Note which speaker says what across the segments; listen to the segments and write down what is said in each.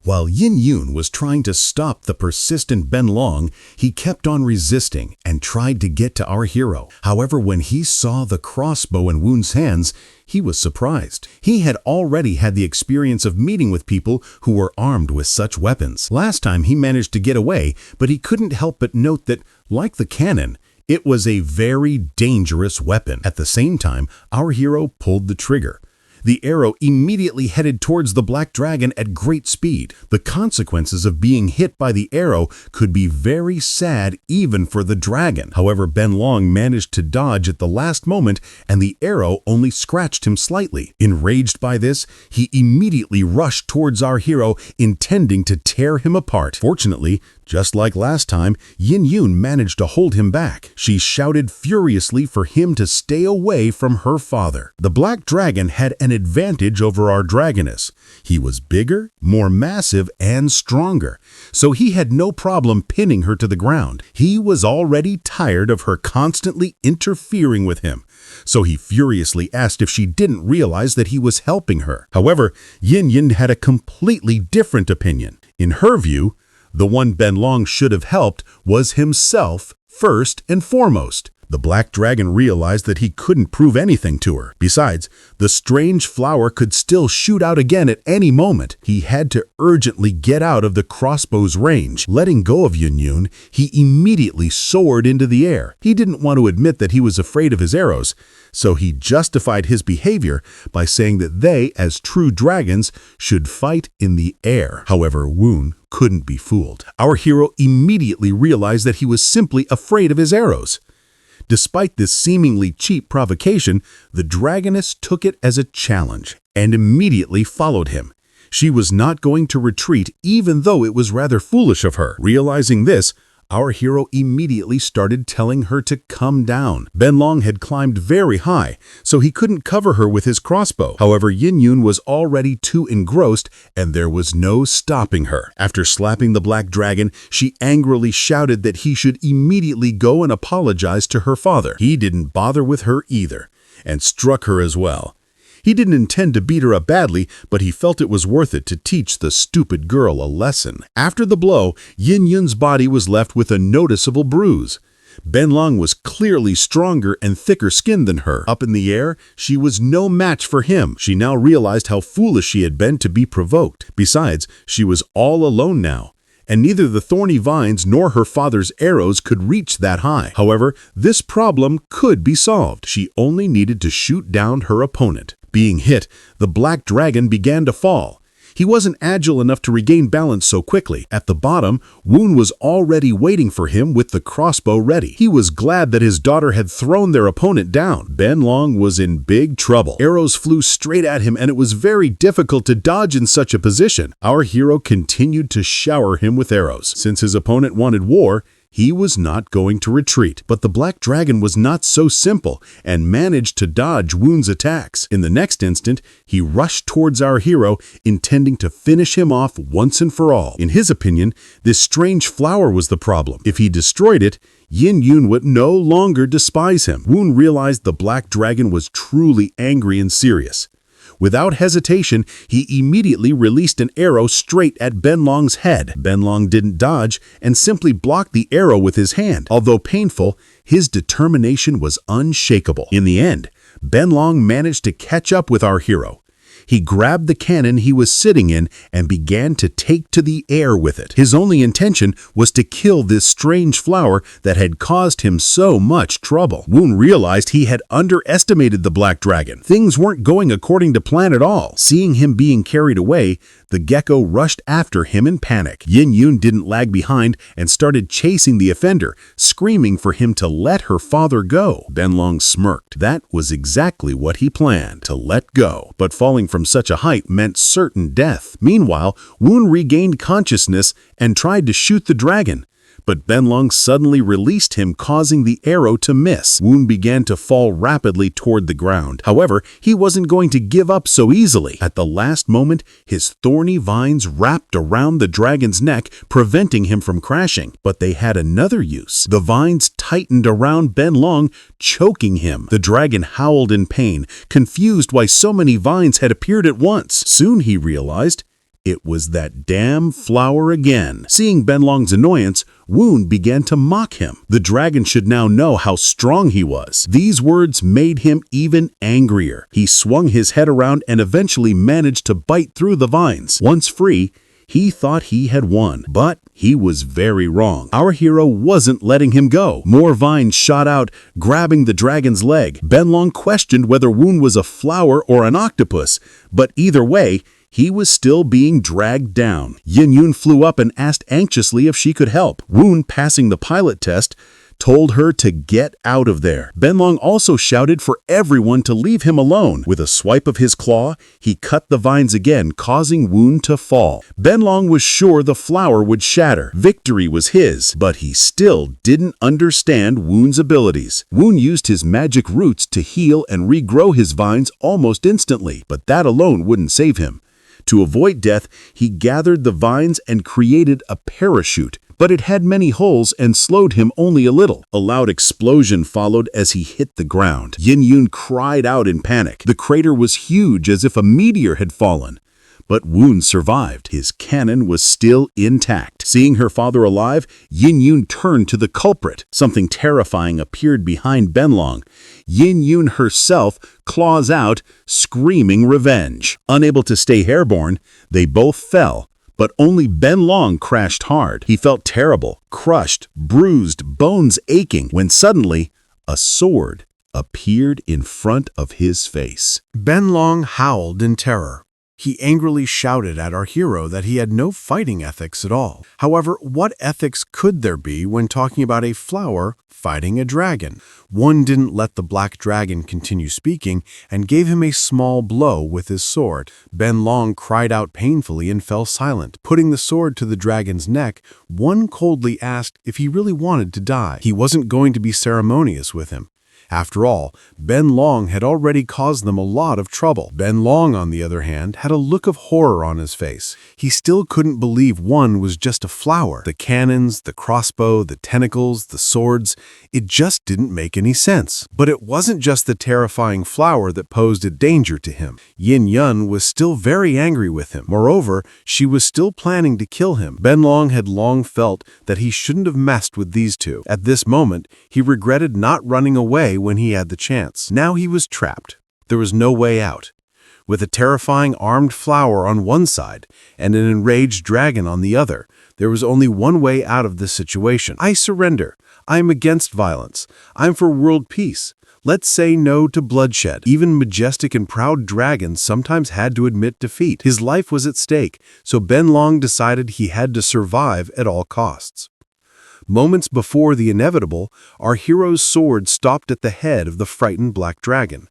Speaker 1: While Yin Yun was trying to stop the persistent Ben Long, he kept on resisting and tried to get to our hero. However, when he saw the crossbow in Woon's hands, he was surprised. He had already had the experience of meeting with people who were armed with such weapons. Last time he managed to get away, but he couldn't help but note that, like the cannon, it was a very dangerous weapon. At the same time, our hero pulled the trigger. The arrow immediately headed towards the black dragon at great speed. The consequences of being hit by the arrow could be very sad even for the dragon. However, Ben Long managed to dodge at the last moment, and the arrow only scratched him slightly. Enraged by this, he immediately rushed towards our hero, intending to tear him apart. Fortunately, just like last time, Yin Yun managed to hold him back. She shouted furiously for him to stay away from her father. The black dragon had an advantage over our dragoness. He was bigger, more massive, and stronger, so he had no problem pinning her to the ground. He was already tired of her constantly interfering with him, so he furiously asked if she didn't realize that he was helping her. However, Yin Yin had a completely different opinion. In her view, the one Ben Long should have helped was himself first and foremost. The black dragon realized that he couldn't prove anything to her. Besides, the strange flower could still shoot out again at any moment. He had to urgently get out of the crossbow's range. Letting go of Yun Yun, he immediately soared into the air. He didn't want to admit that he was afraid of his arrows, so he justified his behavior by saying that they, as true dragons, should fight in the air. However, Woon couldn't be fooled. Our hero immediately realized that he was simply afraid of his arrows. Despite this seemingly cheap provocation, the dragoness took it as a challenge and immediately followed him. She was not going to retreat, even though it was rather foolish of her. Realizing this, our hero immediately started telling her to come down. Ben Long had climbed very high, so he couldn't cover her with his crossbow. However, Yin Yun was already too engrossed, and there was no stopping her. After slapping the black dragon, she angrily shouted that he should immediately go and apologize to her father. He didn't bother with her either, and struck her as well. He didn't intend to beat her up badly, but he felt it was worth it to teach the stupid girl a lesson. After the blow, Yin Yun's body was left with a noticeable bruise. Ben Long was clearly stronger and thicker skinned than her. Up in the air, she was no match for him. She now realized how foolish she had been to be provoked. Besides, she was all alone now, and neither the thorny vines nor her father's arrows could reach that high. However, this problem could be solved. She only needed to shoot down her opponent. Being hit, the black dragon began to fall. He wasn't agile enough to regain balance so quickly. At the bottom, Woon was already waiting for him with the crossbow ready. He was glad that his daughter had thrown their opponent down. Ben Long was in big trouble. Arrows flew straight at him, and it was very difficult to dodge in such a position. Our hero continued to shower him with arrows. Since his opponent wanted war, he was not going to retreat. But the black dragon was not so simple and managed to dodge Woon's attacks. In the next instant, he rushed towards our hero, intending to finish him off once and for all. In his opinion, this strange flower was the problem. If he destroyed it, Yin Yun would no longer despise him. Woon realized the black dragon was truly angry and serious. Without hesitation, he immediately released an arrow straight at Ben Long's head. Ben Long didn't dodge and simply blocked the arrow with his hand. Although painful, his determination was unshakable. In the end, Ben Long managed to catch up with our hero. He grabbed the cannon he was sitting in and began to take to the air with it. His only intention was to kill this strange flower that had caused him so much trouble. Woon realized he had underestimated the black dragon. Things weren't going according to plan at all. Seeing him being carried away, the gecko rushed after him in panic. Yin Yun didn't lag behind and started chasing the offender, screaming for him to let her father go. Ben Long smirked. That was exactly what he planned, to let go. But falling from such a height meant certain death. Meanwhile, Woon regained consciousness and tried to shoot the dragon, but Ben Long suddenly released him, causing the arrow to miss. Woon began to fall rapidly toward the ground. However, he wasn't going to give up so easily. At the last moment, his thorny vines wrapped around the dragon's neck, preventing him from crashing. But they had another use. The vines tightened around Ben Long, choking him. The dragon howled in pain, confused why so many vines had appeared at once. Soon he realized It was that damn flower again. Seeing Benlong's annoyance, Woon began to mock him. The dragon should now know how strong he was. These words made him even angrier. He swung his head around and eventually managed to bite through the vines. Once free, he thought he had won, but he was very wrong. Our hero wasn't letting him go. More vines shot out, grabbing the dragon's leg. Benlong questioned whether Woon was a flower or an octopus, but either way, he was still being dragged down. Yin Yun flew up and asked anxiously if she could help. Woon, passing the pilot test, told her to get out of there. Benlong also shouted for everyone to leave him alone. With a swipe of his claw, he cut the vines again, causing Woon to fall. Benlong was sure the flower would shatter. Victory was his, but he still didn't understand Woon's abilities. Woon used his magic roots to heal and regrow his vines almost instantly, but that alone wouldn't save him. To avoid death, he gathered the vines and created a parachute, but it had many holes and slowed him only a little. A loud explosion followed as he hit the ground. Yin Yun cried out in panic. The crater was huge, as if a meteor had fallen. But Woon survived. His cannon was still intact. Seeing her father alive, Yin Yun turned to the culprit. Something terrifying appeared behind Benlong. Yin Yun herself claws out, screaming revenge. Unable to stay airborne, they both fell. But only Benlong crashed hard. He felt terrible, crushed, bruised, bones aching, when suddenly a sword appeared in front of his face.
Speaker 2: Benlong howled in terror. He angrily shouted at our hero that he had no fighting ethics at all. However, what ethics could there be when talking about a flower fighting a dragon? One didn't let the black dragon continue speaking and gave him a small blow with his sword. Benlong cried out painfully and fell silent. Putting the sword to the dragon's neck, one coldly asked if he really wanted to die. He wasn't going to be ceremonious with him. After all, Benlong had already caused them a lot of trouble. Benlong, on the other hand, had a look of horror on his face. He still couldn't believe one was just a flower. The cannons, the crossbow, the tentacles, the swords, it just didn't make any sense. But it wasn't just the terrifying flower that posed a danger to him. Yin Yun was still very angry with him. Moreover, she was still planning to kill him. Benlong had long felt that he shouldn't have messed with these two. At this moment, he regretted not running away when he had the chance. Now he was trapped. There was no way out. With a terrifying armed flower on one side and an enraged dragon on the other, there was only one way out of this situation. I surrender. I am against violence. I'm for world peace. Let's say no to bloodshed. Even majestic and proud dragons sometimes had to admit defeat. His life was at stake, so Benlong decided he had to survive at all costs. Moments before the inevitable, our hero's sword stopped at the head of the frightened black dragon.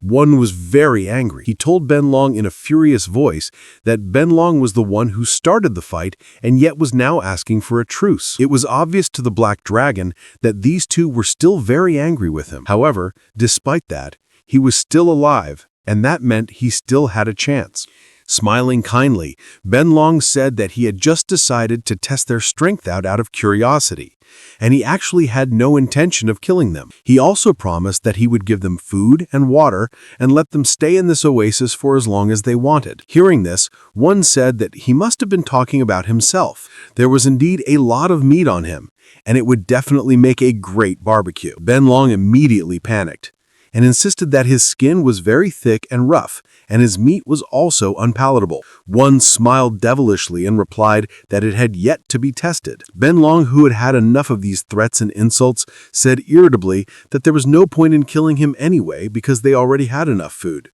Speaker 2: One was very angry. He told Benlong in a furious voice that Benlong was the one who started the fight and yet was now asking for a truce. It was obvious to the black dragon that these two were still very angry with him. However, despite that, he was still alive, and that meant he still had a chance. Smiling kindly, Benlong said that he had just decided to test their strength out of curiosity, and he actually had no intention of killing them. He also promised that he would give them food and water and let them stay in this oasis for as long as they wanted. Hearing this, one said that he must have been talking about himself. There was indeed a lot of meat on him, and it would definitely make a great barbecue. Benlong immediately panicked and insisted that his skin was very thick and rough, and his meat was also unpalatable. One smiled devilishly and replied that it had yet to be tested. Benlong, who had had enough of these threats and insults, said irritably that there was no point in killing him anyway because they already had enough food.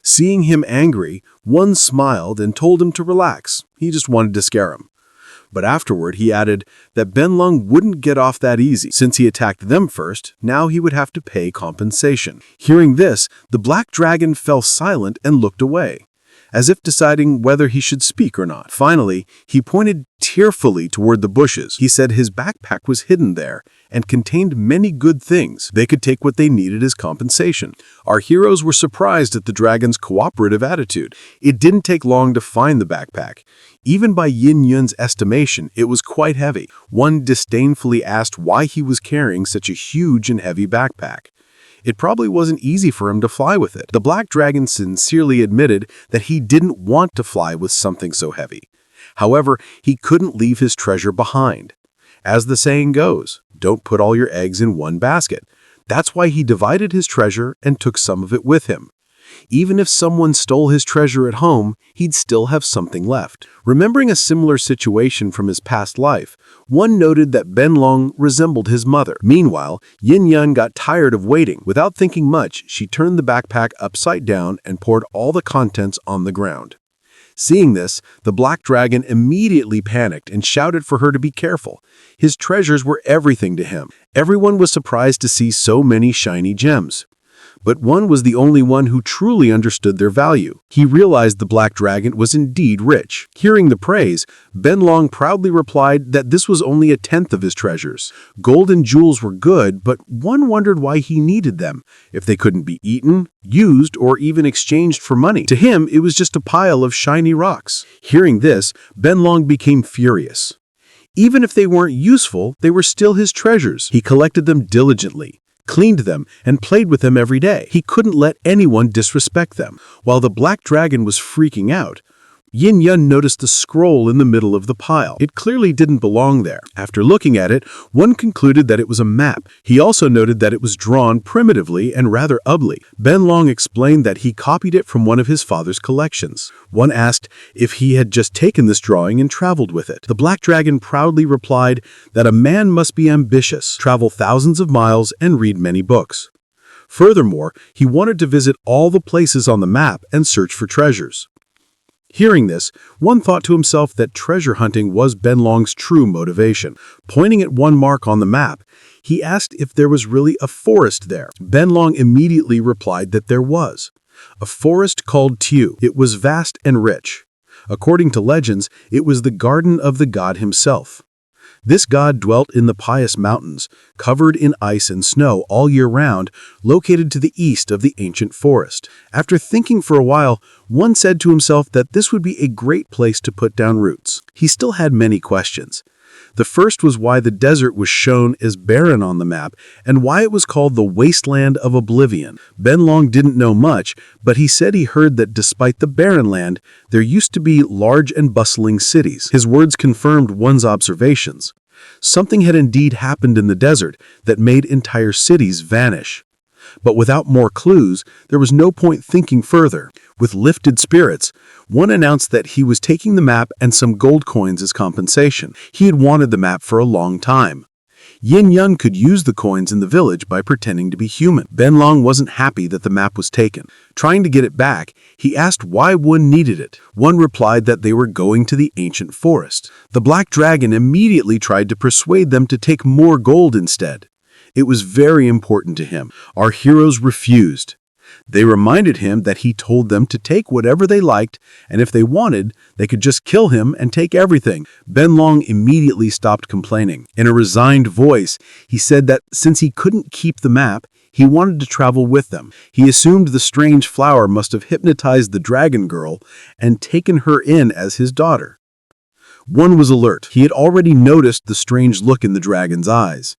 Speaker 2: Seeing him angry, one smiled and told him to relax. He just wanted to scare him. But afterward, he added that Benlong wouldn't get off that easy. Since he attacked them first, now he would have to pay compensation. Hearing this, the black dragon fell silent and looked away, as if deciding whether he should speak or not. Finally, he pointed tearfully toward the bushes. He said his backpack was hidden there and contained many good things. They could take what they needed as compensation. Our heroes were surprised at the dragon's cooperative attitude. It didn't take long to find the backpack. Even by Yin Yun's estimation, it was quite heavy. One disdainfully asked why he was carrying such a huge and heavy backpack. It probably wasn't easy for him to fly with it. The black dragon sincerely admitted that he didn't want to fly with something so heavy. However, he couldn't leave his treasure behind. As the saying goes, don't put all your eggs in one basket. That's why he divided his treasure and took some of it with him. Even if someone stole his treasure at home, he'd still have something left. Remembering a similar situation from his past life, one noted that Benlong resembled his mother. Meanwhile, Yin Yun got tired of waiting. Without thinking much, she turned the backpack upside down and poured all the contents on the ground. Seeing this, the black dragon immediately panicked and shouted for her to be careful. His treasures were everything to him. Everyone was surprised to see so many shiny gems. But one was the only one who truly understood their value. He realized the black dragon was indeed rich. Hearing the praise, Benlong proudly replied that this was only a tenth of his treasures. Gold and jewels were good, but one wondered why he needed them, if they couldn't be eaten, used, or even exchanged for money. To him, it was just a pile of shiny rocks. Hearing this, Benlong became furious. Even if they weren't useful, they were still his treasures. He collected them diligently, cleaned them, and played with them every day. He couldn't let anyone disrespect them. While the black dragon was freaking out, Yin Yun noticed a scroll in the middle of the pile. It clearly didn't belong there. After looking at it, one concluded that it was a map. He also noted that it was drawn primitively and rather ugly. Benlong explained that he copied it from one of his father's collections. One asked if he had just taken this drawing and traveled with it. The black dragon proudly replied that a man must be ambitious, travel thousands of miles, and read many books. Furthermore, he wanted to visit all the places on the map and search for treasures. Hearing this, one thought to himself that treasure hunting was Benlong's true motivation. Pointing at one mark on the map, he asked if there was really a forest there. Benlong immediately replied that there was. A forest called Tiu. It was vast and rich. According to legends, it was the garden of the god himself. This god dwelt in the Pious Mountains, covered in ice and snow all year round, located to the east of the ancient forest. After thinking for a while, one said to himself that this would be a great place to put down roots. He still had many questions. The first was why the desert was shown as barren on the map and why it was called the Wasteland of Oblivion. Benlong didn't know much, but he said he heard that despite the barren land, there used to be large and bustling cities. His words confirmed one's observations. Something had indeed happened in the desert that made entire cities vanish. But without more clues, there was no point thinking further. With lifted spirits, one announced that he was taking the map and some gold coins as compensation. He had wanted the map for a long time. Yin Yun could use the coins in the village by pretending to be human. Benlong wasn't happy that the map was taken. Trying to get it back, he asked why one needed it. One replied that they were going to the ancient forest. The black dragon immediately tried to persuade them to take more gold instead. It was very important to him. Our heroes refused. They reminded him that he told them to take whatever they liked, and if they wanted, they could just kill him and take everything. Benlong immediately stopped complaining. In a resigned voice, he said that since he couldn't keep the map, he wanted to travel with them. He assumed the strange flower must have hypnotized the dragon girl and taken her in as his daughter. One was alert. He had already noticed the strange look in the dragon's eyes.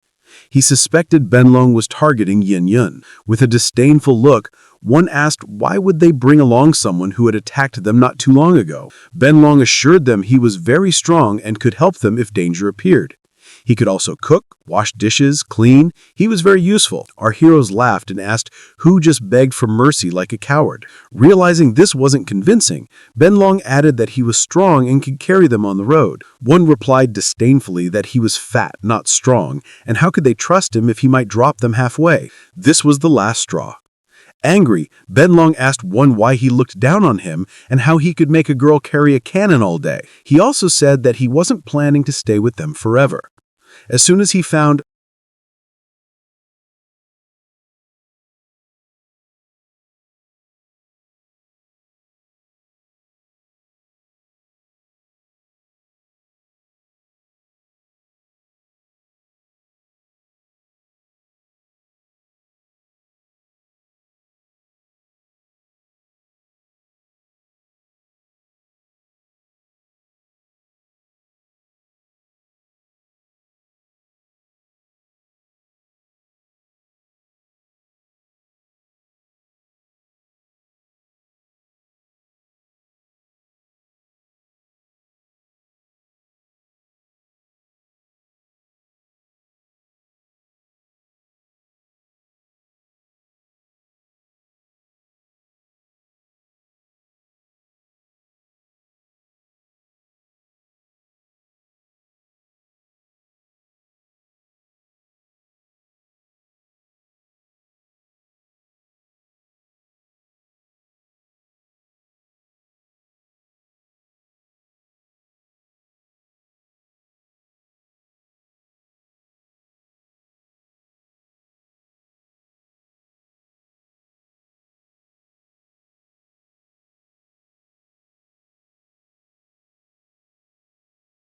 Speaker 2: He suspected Benlong was targeting Yin Yun. With a disdainful look, one asked why would they bring along someone who had attacked them not too long ago. Benlong assured them he was very strong and could help them if danger appeared. He could also cook, wash dishes, clean. He was very useful. Our heroes laughed and asked who just begged for mercy like a coward. Realizing this wasn't convincing, Benlong added that he was strong and could carry them on the road. One replied disdainfully that he was fat, not strong, and how could they trust him if he might drop them halfway? This was the last straw. Angry, Benlong asked one why he looked down on him and how he could make a girl carry a cannon all day. He also said that he wasn't planning to stay with them forever. As soon as he found